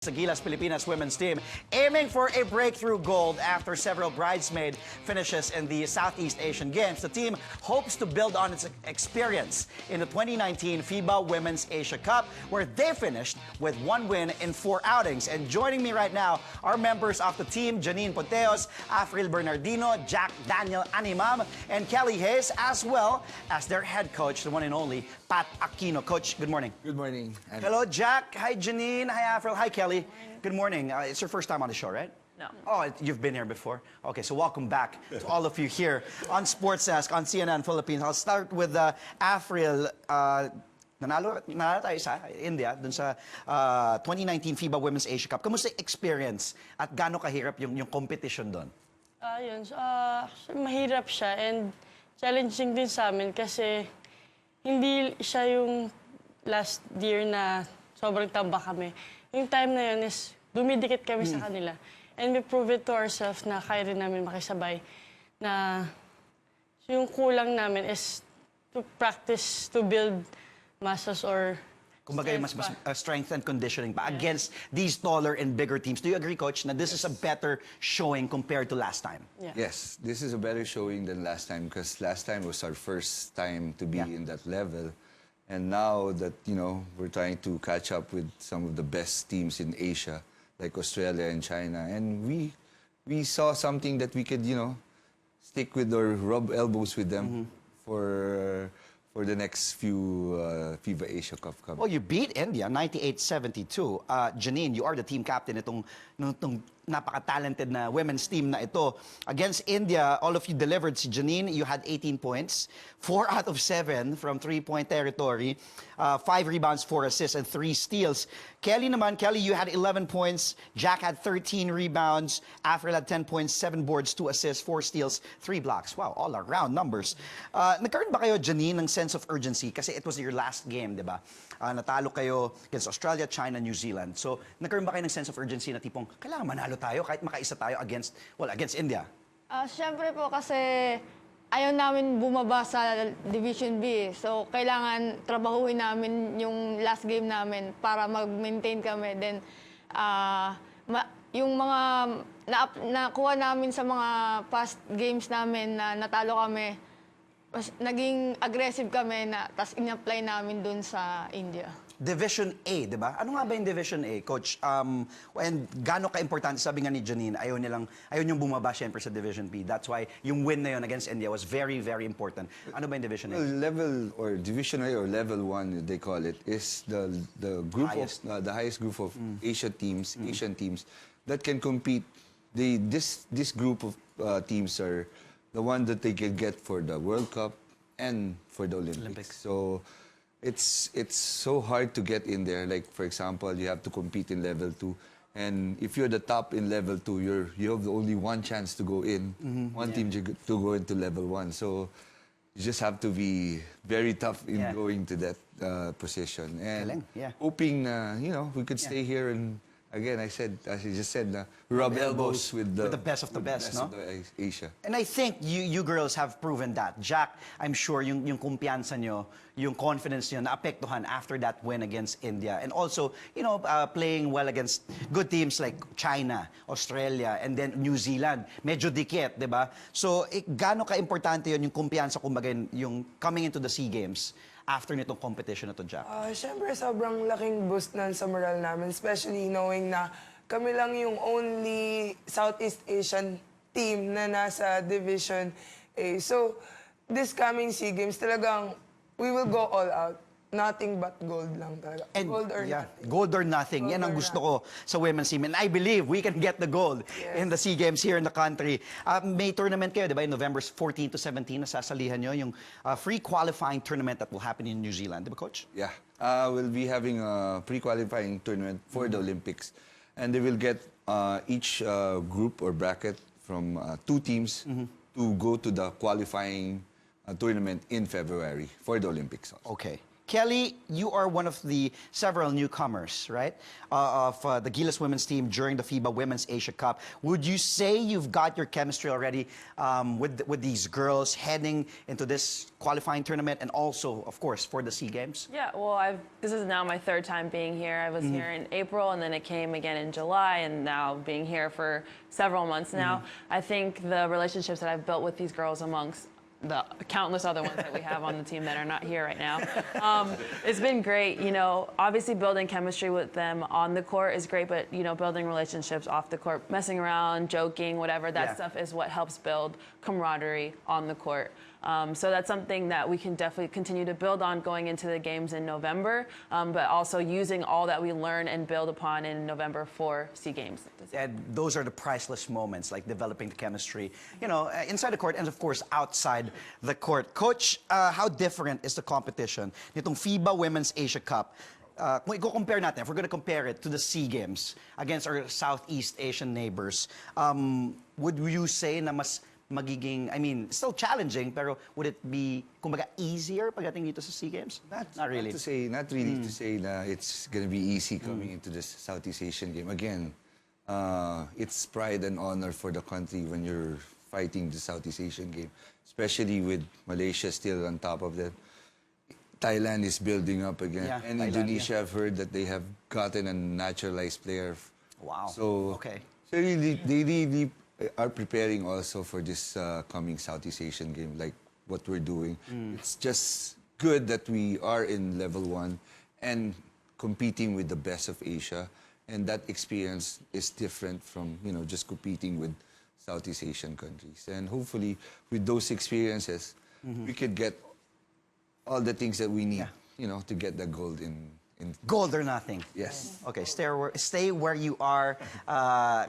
The Gilas Pilipinas women's team aiming for a breakthrough gold after several bridesmaid finishes in the Southeast Asian Games. The team hopes to build on its experience in the 2019 FIBA Women's Asia Cup, where they finished with 1 win in 4 outings. And joining me right now are members of the team, Janine Ponteos, Afril Bernardino, Jack Daniel Animam, and Kelly Hayes, as well as their head coach, the one and only Pat Aquino. Coach, good morning. Good morning. Hello, Jack. Hi, Janine. Hi, Afril. Hi, Kelly. Good morning. It's your first time on the show, right? No. Oh, you've been here before? Okay, so welcome back to all of you here on Sports Desk on CNN Philippines. I'll start with Afril. Nanalo tayo sa India dun sa 2019 FIBA Women's Asia Cup. Kamusta experience at gaano kahirap yung competition doon? Mahirap siya and challenging din sa amin kasi hindi siya yung last year na sobrang tamba kami. Yung time na yun is dumidikit kami sa kanila. And we prove it to ourselves na kaya rin namin makisabay. Na yung kulang namin is to practice, to build muscles or Kumbaga, mas strength and conditioning pa against these taller and bigger teams. Do you agree, Coach, na this is a better showing compared to last time? Yeah. Yes, this is a better showing than last time because last time was our first time to be in that level. And now that, you know, we're trying to catch up with some of the best teams in Asia, like Australia and China. And we saw something that we could, you know, stick with or rub elbows with them for the next few FIBA Asia Cup. Well, you beat India 98-72. Janine, you are the team captain itong napaka-talented na women's team na ito. Against India, all of you delivered. Si Janine, you had 18 points, 4 out of 7 from 3-point territory, 5 rebounds, 4 assists, and 3 steals. Kelly naman, you had 11 points, Jack had 13 rebounds, Afril had 10 points, 7 boards, 2 assists, 4 steals, 3 blocks. Wow, all around numbers. Nagkaroon ba kayo, Janine, ng sense of urgency? Kasi it was your last game, di ba? Natalo kayo against Australia, China, New Zealand. So, nagkaroon ba kayo ng sense of urgency na tipong, kailangan manalo tayo kahit makaisa tayo against India? Siyempre po kasi ayaw namin bumaba sa Division B. So, kailangan trabahuhin namin yung last game namin para mag-maintain kami. Then, yung mga nakuha namin sa mga past games namin na natalo kami, naging aggressive kami tapos in-apply namin dun sa India. Division A, di ba? Ano nga ba yung Division A, Coach? And gaano ka-importante, sabi nga ni Janine, ayaw niyong bumaba siyempre sa Division B. That's why yung win na yun against India was very, very important. Ano ba yung Division A? Well, level or Division A or Level 1, they call it, is the group highest. of the highest group of Asian teams that can compete. This group of teams are the one that they can get for the World Cup and for the Olympics. So it's so hard to get in there. Like, for example, you have to compete in Level 2. And if you're the top in Level 2, you have only one chance to go in, one team to go into Level 1. So you just have to be very tough in going to that position. And hoping, you know, we could stay here and again, as you just said, rub elbows with the best of the best, no? Of the Asia. And I think you girls have proven that. Jack, I'm sure yung kumpiyansa nyo, yung confidence nyo naapektuhan after that win against India. And also, you know, playing well against good teams like China, Australia, and then New Zealand. Medyo dikit, di ba? So, gaano ka-importante yun yung kumpiyansa, kumbaga, yung coming into the SEA Games after nitong competition na to, Jack? Siyempre, sobrang laking boost nun sa moral namin, especially knowing na kami lang yung only Southeast Asian team na nasa Division A. So, this coming SEA Games, talagang we will go all out. Nothing but gold lang talaga. And, gold or nothing. Gold or nothing. Yan ang gusto ko sa women's team. And I believe we can get the gold in the SEA Games here in the country. May tournament kayo, di ba? November 14 to 17, nasasalihan nyo yung free qualifying tournament that will happen in New Zealand. Di ba, Coach? Yeah. We'll be having a pre-qualifying tournament for the Olympics. And they will get each group or bracket from 2 teams to go to the qualifying tournament in February for the Olympics also. Okay. Kelly, you are one of the several newcomers, right, of the Gilas women's team during the FIBA Women's Asia Cup. Would you say you've got your chemistry already with these girls heading into this qualifying tournament and also, of course, for the SEA Games? Yeah, well, this is now my third time being here. I was here in April, and then it came again in July, and now being here for several months now. I think the relationships that I've built with these girls amongst the countless other ones that we have on the team that are not here right now. It's been great. You know, obviously building chemistry with them on the court is great, but, you know, building relationships off the court, messing around, joking, whatever, that stuff is what helps build camaraderie on the court. So that's something that we can definitely continue to build on going into the games in November, but also using all that we learn and build upon in November for SEA Games. And those are the priceless moments, like developing the chemistry, you know, inside the court and, of course, outside the court. Coach, how different is the competition nitong FIBA Women's Asia Cup? Kung i-compare natin, if we're going to compare it to the SEA Games against our Southeast Asian neighbors, would you say na mas magiging, I mean, still challenging, pero would it be, kumbaga, easier pagdating dito sa SEA Games? Not really. Not really to say that it's going to be easy coming into this Southeast Asian game. Again, it's pride and honor for the country when you're fighting the Southeast Asian game, especially with Malaysia still on top of that. Thailand is building up again. Yeah, and Thailand, Indonesia, I've heard that they have gotten a naturalized player. Wow. So, Okay. So they really are preparing also for this coming Southeast Asian game, like what we're doing. It's just good that we are in level 1 and competing with the best of Asia. And that experience is different from, you know, just competing with Southeast Asian countries. And hopefully, with those experiences, we could get all the things that we need, you know, to get the gold in. Gold or nothing. Yes. Okay, stay where you are,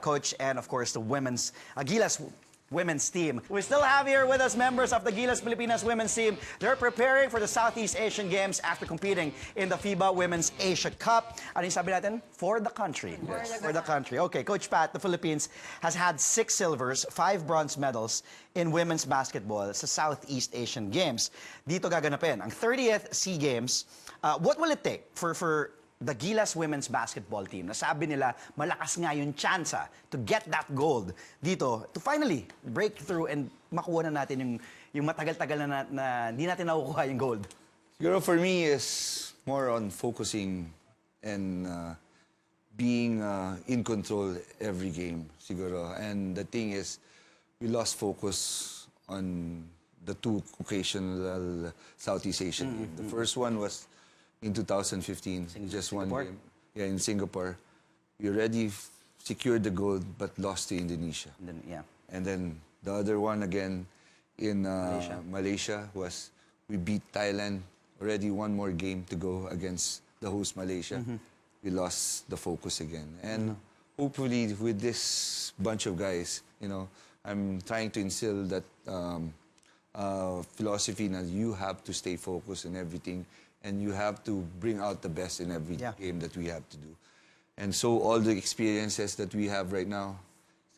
Coach, and of course the women's Gilas women's team. We still have here with us members of the Gilas Pilipinas women's team. They're preparing for the Southeast Asian Games after competing in the FIBA Women's Asia Cup. Ano yung sabi natin? For the country. Yes. For the country. Okay, Coach Pat, the Philippines has had 6 silvers, 5 bronze medals in women's basketball sa Southeast Asian Games. Dito gaganapin ang 30th SEA Games. What will it take for the Gilas women's basketball team? Nasabi nila, malakas nga yung tsansa to get that gold dito, to finally break through and makuha na natin yung matagal-tagal na hindi natin nakukuha yung gold. Siguro for me is more on focusing and being in control every game, siguro. And the thing is, we lost focus on the 2 occasional Southeast Asian games. The first one was in 2015, just one game. Yeah, in Singapore. We already secured the gold, but lost to Indonesia. And then the other one again in Malaysia was we beat Thailand. Already one more game to go against the host Malaysia. We lost the focus again. And hopefully with this bunch of guys, you know, I'm trying to instill that philosophy that you have to stay focused on everything. And you have to bring out the best in every game that we have to do. And so all the experiences that we have right now,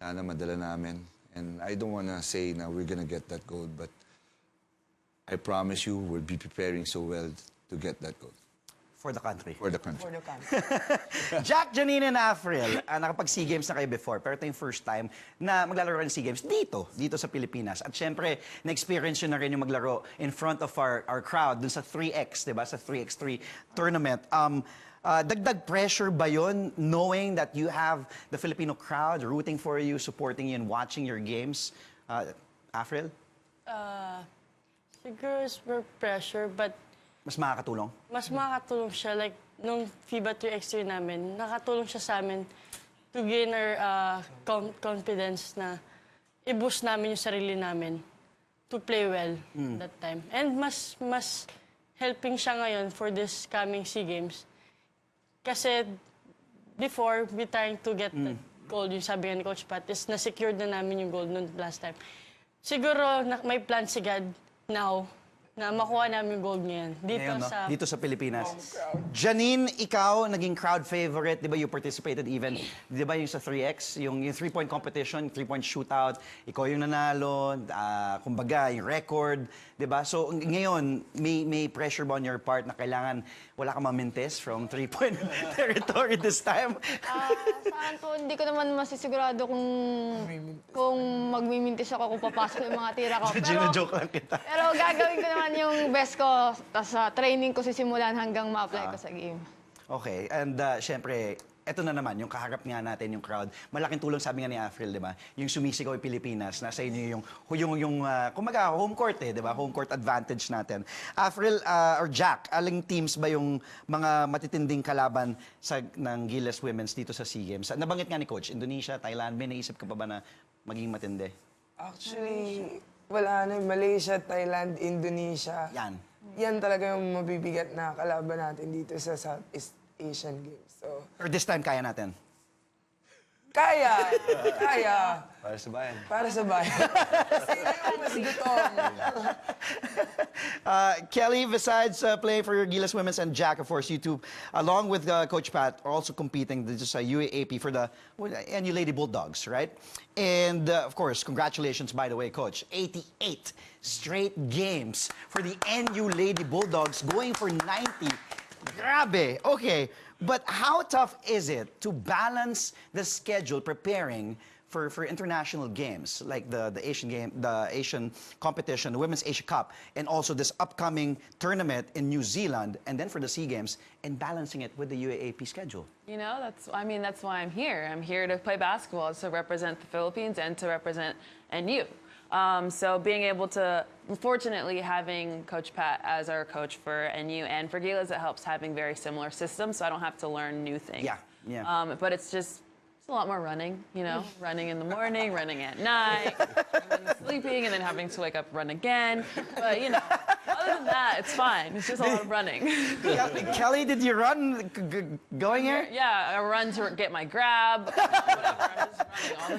sana madala namin. And I don't want to say now we're going to get that gold, but I promise you we'll be preparing so well to get that gold. For the country. For the country. For the country. Jack, Janine, and Afril, nakapag-SEA Games na kayo before, pero ito yung first time na maglalaro ng SEA Games dito sa Pilipinas. At syempre, na-experience nyo na rin yung maglaro in front of our crowd dun sa 3x, di ba? Sa 3x3 tournament. Dagdag pressure ba yun, knowing that you have the Filipino crowd rooting for you, supporting you, and watching your games? Afril? Siguro it's more pressure, but Mas makakatulong? mas makakatulong siya. Like, nung FIBA 3x3 namin, nakatulong siya sa amin to gain our confidence na i-boost namin yung sarili namin to play well that time. And mas helping siya ngayon for this coming SEA Games. Kasi before, we trying to get the gold, yung sabi nga ni Coach Pat, is na-secured na namin yung gold noon last time. Siguro may plan si God now na makuha namin yung gold ngayon. Dito Ngayon, no? sa... Dito sa Pilipinas. Janine, ikaw, naging crowd favorite. Di ba you participated even, di ba yung sa 3X, yung 3-point competition, 3-point shootout, ikaw yung nanalo, kumbaga, yung record, di ba? So ngayon, may pressure ba on your part na kailangan wala kang mamintes from 3-point territory this time? Saan po, hindi ko naman masisigurado kung magmimintis ako kung papasok yung mga tira ko. Gino-joke lang kita. Pero gagawin ko naman yung best ko. Tapos sa training ko sisimulan hanggang ma-apply ko sa game. Okay, and syempre, eto na naman, yung kaharap nga natin, yung crowd. Malaking tulong, sabi nga ni Afril, di ba? Yung sumisigaw yung Pilipinas, nasa inyo kumaga, home court di ba? Home court advantage natin. Afril or Jack, aling teams ba yung mga matitinding kalaban ng Gilas Women's dito sa SEA Games? Nabanggit nga ni Coach, Indonesia, Thailand, may naisip ka pa ba na maging matindi? Actually, wala na. Malaysia, Thailand, Indonesia. Yan. Yan talaga yung mabibigat na kalaban natin dito sa Southeast Asian Games. So, Or this time, kaya natin? kaya! Kaya! Para sa bayan. Para sa bayan. Sino yung mas gutom? Kelly, besides playing for your Gilas Women's and Jack, of course, you two, along with Coach Pat, are also competing dito sa UAAP for the NU Lady Bulldogs, right? And of course, congratulations, by the way, Coach. 88 straight games for the NU Lady Bulldogs, going for 90. Grabe. Okay, but how tough is it to balance the schedule preparing for international games like the Asian competition, the Women's Asia Cup, and also this upcoming tournament in New Zealand, and then for the SEA Games, and balancing it with the UAAP schedule? You know, that's why I'm here. I'm here to play basketball, to represent the Philippines and to represent NU. So being able to, fortunately, having Coach Pat as our coach for NU and for Gilas, it helps having very similar systems, so I don't have to learn new things. Yeah, yeah. But it's a lot more running, you know, running in the morning, running at night, and then sleeping, and then having to wake up, run again. But, you know, other than that, it's fine. It's just a lot of running. Kelly, did you run going here? Yeah, I run to get my grab, whatever. I'm just running all the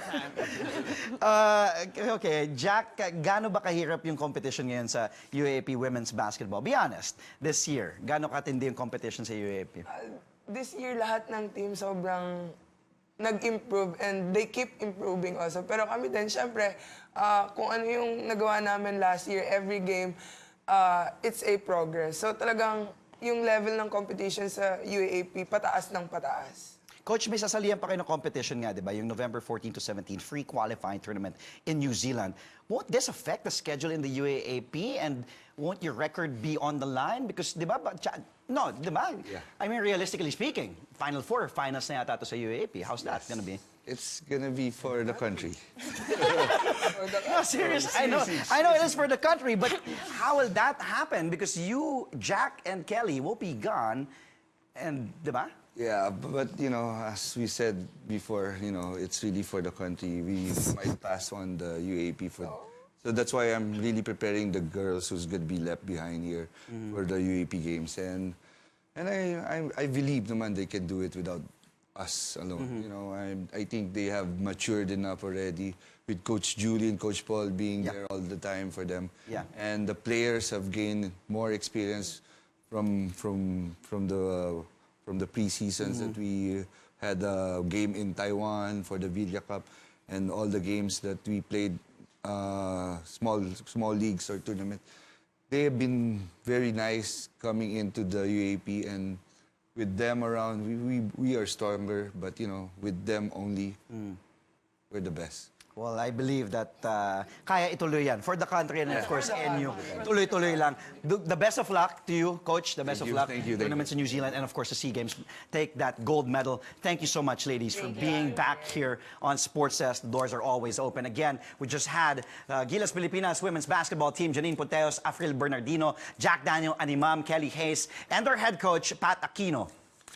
time. Okay, Jack, gaano ba kahirap yung competition ngayon sa UAAP Women's Basketball? Be honest, this year, gaano katindi yung competition sa UAAP? This year, lahat ng team sobrang nag-improve and they keep improving also. Pero kami din, syempre, kung ano yung nagawa namin last year, every game, it's a progress. So talagang yung level ng competition sa UAAP, pataas ng pataas. Coach, may sasalihan pa kayo ng competition nga, di ba? Yung November 14 to 17, free qualifying tournament in New Zealand. Won't this affect the schedule in the UAAP? And won't your record be on the line? Because, di ba? No, di ba? Yeah. I mean, realistically speaking, Final Four, finals na yata to sa UAAP. How's that gonna be? It's gonna be for the country. No, serious. I know it is for the country, but how will that happen? Because you, Jack, and Kelly will be gone, and, di ba? Yeah, but you know, as we said before, you know, it's really for the country. We might pass on the UAP for. So that's why I'm really preparing the girls who's gonna be left behind here for the UAP games, and I believe naman they can do it without us alone. You know, I think they have matured enough already with Coach Julie and Coach Paul being there all the time for them. Yeah. And the players have gained more experience from the pre-seasons that we had a game in Taiwan for the Villa Cup and all the games that we played small leagues or tournament. They have been very nice coming into the UAP, and with them around, we are stronger, but you know, with them only, we're the best. Well, I believe that kaya ituloy yan for the country and of course NU. Tuloy-tuloy lang. The best of luck to you, Coach. The best of luck. Thank you. Tournaments in New Zealand and of course the SEA Games. Take that gold medal. Thank you so much, ladies, for being back here on Sports Desk. The doors are always open. Again, we just had Gilas Pilipinas women's basketball team, Janine Ponteos, Afril Bernardino, Jack Daniel Animam, Kelly Hayes, and our head coach, Pat Aquino.